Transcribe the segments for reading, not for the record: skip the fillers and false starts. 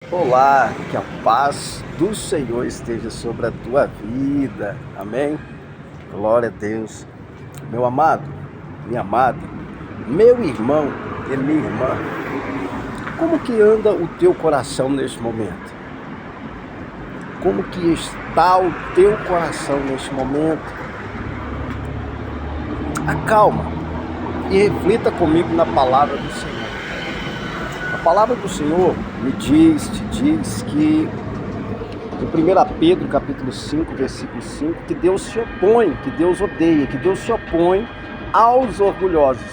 Olá, que a paz do Senhor esteja sobre a tua vida, amém? Glória a Deus, meu amado, minha amada, meu irmão e minha irmã, como que anda o teu coração neste momento? Como que está o teu coração neste momento? Acalma e reflita comigo na palavra do Senhor. A palavra do Senhor te diz que em 1 Pedro capítulo 5, versículo 5, que Deus se opõe, que Deus odeia, que Deus se opõe aos orgulhosos,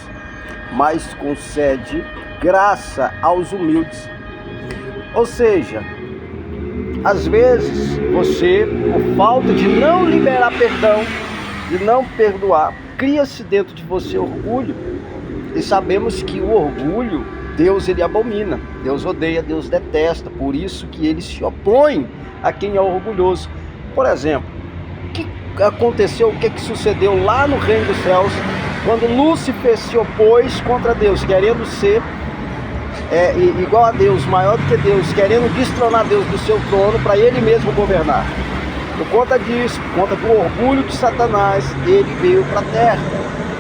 mas concede graça aos humildes. Ou seja, às vezes você, por falta de não liberar perdão, de não perdoar, cria-se dentro de você orgulho. E sabemos que o orgulho, Deus ele abomina, Deus odeia, Deus detesta, por isso que ele se opõe a quem é orgulhoso. Por exemplo, o que aconteceu, o que sucedeu lá no reino dos céus, quando Lúcifer se opôs contra Deus, querendo ser igual a Deus, maior do que Deus, querendo destronar Deus do seu trono para ele mesmo governar. Por conta disso, por conta do orgulho de Satanás, ele veio para a terra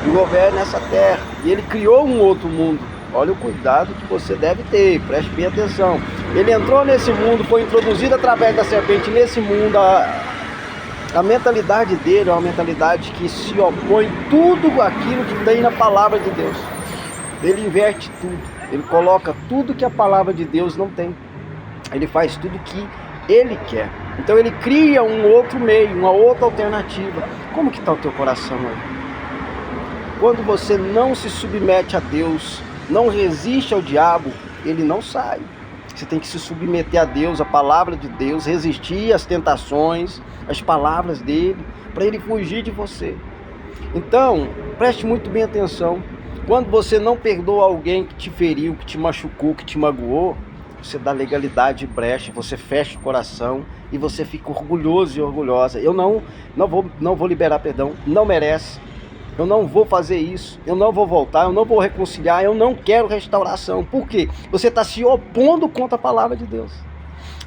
e governa essa terra, e ele criou um outro mundo. Olha o cuidado que você deve ter, preste bem atenção. Ele entrou nesse mundo, foi introduzido através da serpente nesse mundo. A mentalidade dele é uma mentalidade que se opõe tudo aquilo que tem na palavra de Deus. Ele inverte tudo, ele coloca tudo que a palavra de Deus não tem. Ele faz tudo que ele quer. Então ele cria um outro meio, uma outra alternativa. Como que está o teu coração aí? Quando você não se submete a Deus, não resiste ao diabo, ele não sai. Você tem que se submeter a Deus, a palavra de Deus, resistir às tentações, às palavras dele, para ele fugir de você. Então, preste muito bem atenção. Quando você não perdoa alguém que te feriu, que te machucou, que te magoou, você dá legalidade e brecha, você fecha o coração e você fica orgulhoso e orgulhosa. Eu não vou liberar perdão, não merece. Eu não vou fazer isso, eu não vou voltar, eu não vou reconciliar, eu não quero restauração. Por quê? Você está se opondo contra a palavra de Deus.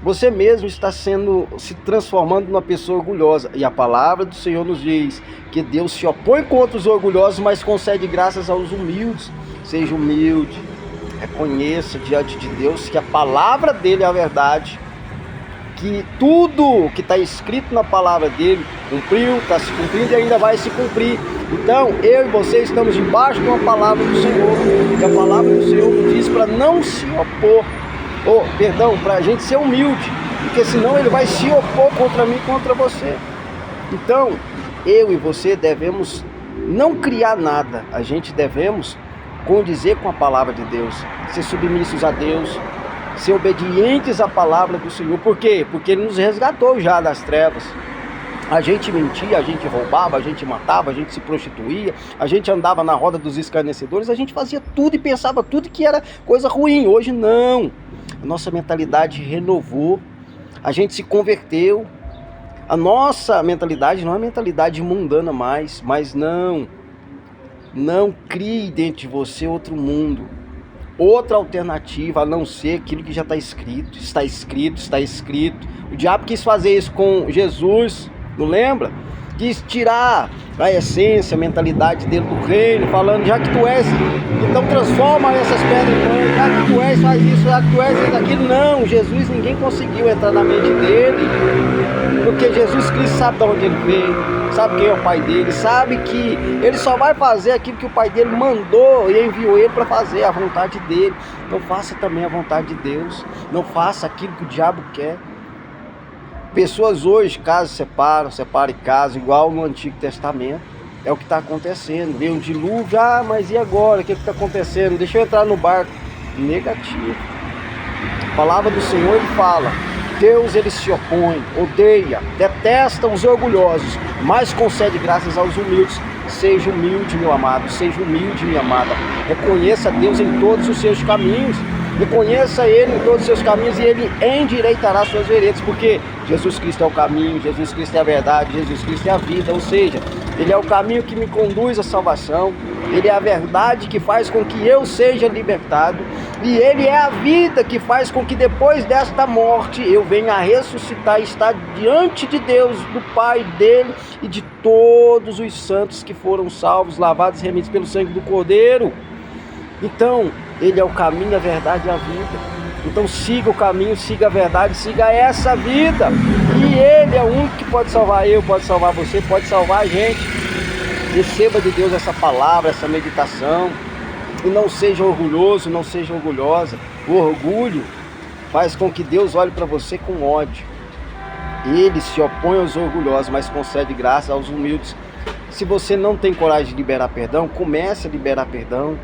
Você mesmo está se transformando numa pessoa orgulhosa. E a palavra do Senhor nos diz que Deus se opõe contra os orgulhosos, mas concede graças aos humildes. Seja humilde, reconheça diante de Deus que a palavra dele é a verdade, que tudo que está escrito na palavra dele cumpriu, está se cumprindo e ainda vai se cumprir. Então, eu e você estamos debaixo de uma palavra do Senhor, e a palavra do Senhor nos diz para não se opor, para a gente ser humilde, porque senão ele vai se opor contra mim, contra você. Então, eu e você devemos não criar nada, a gente devemos condizer com a palavra de Deus, ser submissos a Deus, ser obedientes à palavra do Senhor. Por quê? Porque ele nos resgatou já das trevas. A gente mentia, a gente roubava, a gente matava, a gente se prostituía, a gente andava na roda dos escarnecedores, a gente fazia tudo e pensava tudo que era coisa ruim. Hoje não. A nossa mentalidade renovou, a gente se converteu. A nossa mentalidade não é mentalidade mundana mais, mas não crie dentro de você outro mundo, outra alternativa a não ser aquilo que já está escrito, está escrito, está escrito. O diabo quis fazer isso com Jesus, não lembra? Quis tirar a essência, a mentalidade dele do reino, falando, já que tu és, então transforma essas pedras em pão, já que tu és, faz isso, já que tu és, faz aquilo. Não, Jesus, ninguém conseguiu entrar na mente dele, porque Jesus Cristo sabe de onde ele veio, sabe quem é o pai dele, sabe que ele só vai fazer aquilo que o pai dele mandou e enviou ele para fazer, a vontade dele. Então faça também a vontade de Deus, não faça aquilo que o diabo quer. Pessoas hoje, casam, separam e casam, igual no Antigo Testamento. É o que está acontecendo. Veio um dilúvio, mas e agora? O que está acontecendo? Deixa eu entrar no barco. Negativo. A palavra do Senhor, ele fala, Deus ele se opõe, odeia, detesta os orgulhosos, mas concede graças aos humildes. Seja humilde, meu amado, seja humilde, minha amada. Reconheça Deus em todos os seus caminhos. Reconheça Ele em todos os seus caminhos e Ele endireitará suas veredas, porque Jesus Cristo é o caminho, Jesus Cristo é a verdade, Jesus Cristo é a vida. Ou seja, Ele é o caminho que me conduz à salvação. Ele é a verdade que faz com que eu seja libertado. E Ele é a vida que faz com que depois desta morte eu venha a ressuscitar e estar diante de Deus, do Pai dele e de todos os santos que foram salvos, lavados e remidos pelo sangue do Cordeiro. Então, Ele é o caminho, a verdade e a vida. Então siga o caminho, siga a verdade, siga essa vida. E Ele é o único que pode salvar eu, pode salvar você, pode salvar a gente. Receba de Deus essa palavra, essa meditação. E não seja orgulhoso, não seja orgulhosa. O orgulho faz com que Deus olhe para você com ódio. Ele se opõe aos orgulhosos, mas concede graça aos humildes. Se você não tem coragem de liberar perdão, comece a liberar perdão.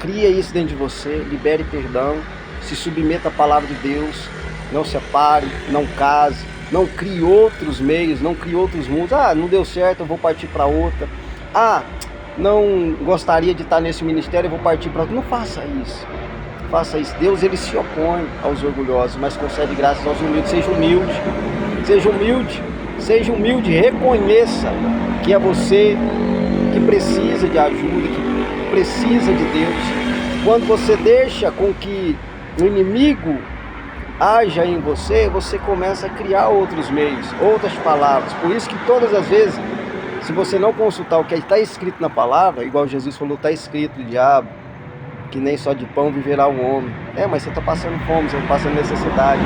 Cria isso dentro de você, libere perdão. Se submeta à palavra de Deus. Não separe, não case, não crie outros meios, não crie outros mundos. Não deu certo, eu vou partir para outra. Não gostaria de estar nesse ministério, eu vou partir para outro. Não faça isso. Faça isso. Deus, Ele se opõe aos orgulhosos, mas concede graças aos humildes. Seja humilde. Seja humilde. Seja humilde. Reconheça que é você que precisa de ajuda, que precisa de Deus. Quando você deixa com que o inimigo haja em você, você começa a criar outros meios, outras palavras. Por isso que todas as vezes, se você não consultar o que está escrito na palavra, igual Jesus falou, está escrito, diabo, que nem só de pão viverá o homem. Mas você está passando fome, você está passando necessidade.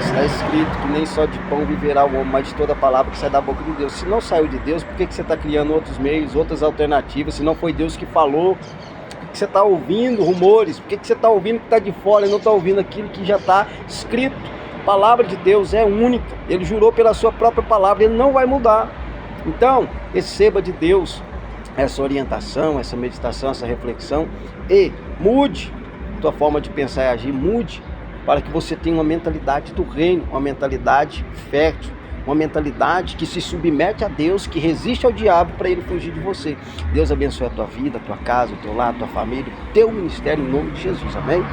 Está escrito que nem só de pão viverá o homem, mas de toda palavra que sai da boca de Deus. Se não saiu de Deus, por que você está criando outros meios, outras alternativas? Se não foi Deus que falou, por que você está ouvindo rumores? Por que você está ouvindo que está de fora e não está ouvindo aquilo que já está escrito? A palavra de Deus é única. Ele jurou pela sua própria palavra, Ele não vai mudar. Então, receba de Deus essa orientação, essa meditação, essa reflexão e mude tua forma de pensar e agir, mude para que você tenha uma mentalidade do reino, uma mentalidade fértil, uma mentalidade que se submete a Deus, que resiste ao diabo para ele fugir de você. Deus abençoe a tua vida, a tua casa, o teu lar, a tua família, o teu ministério em nome de Jesus, amém?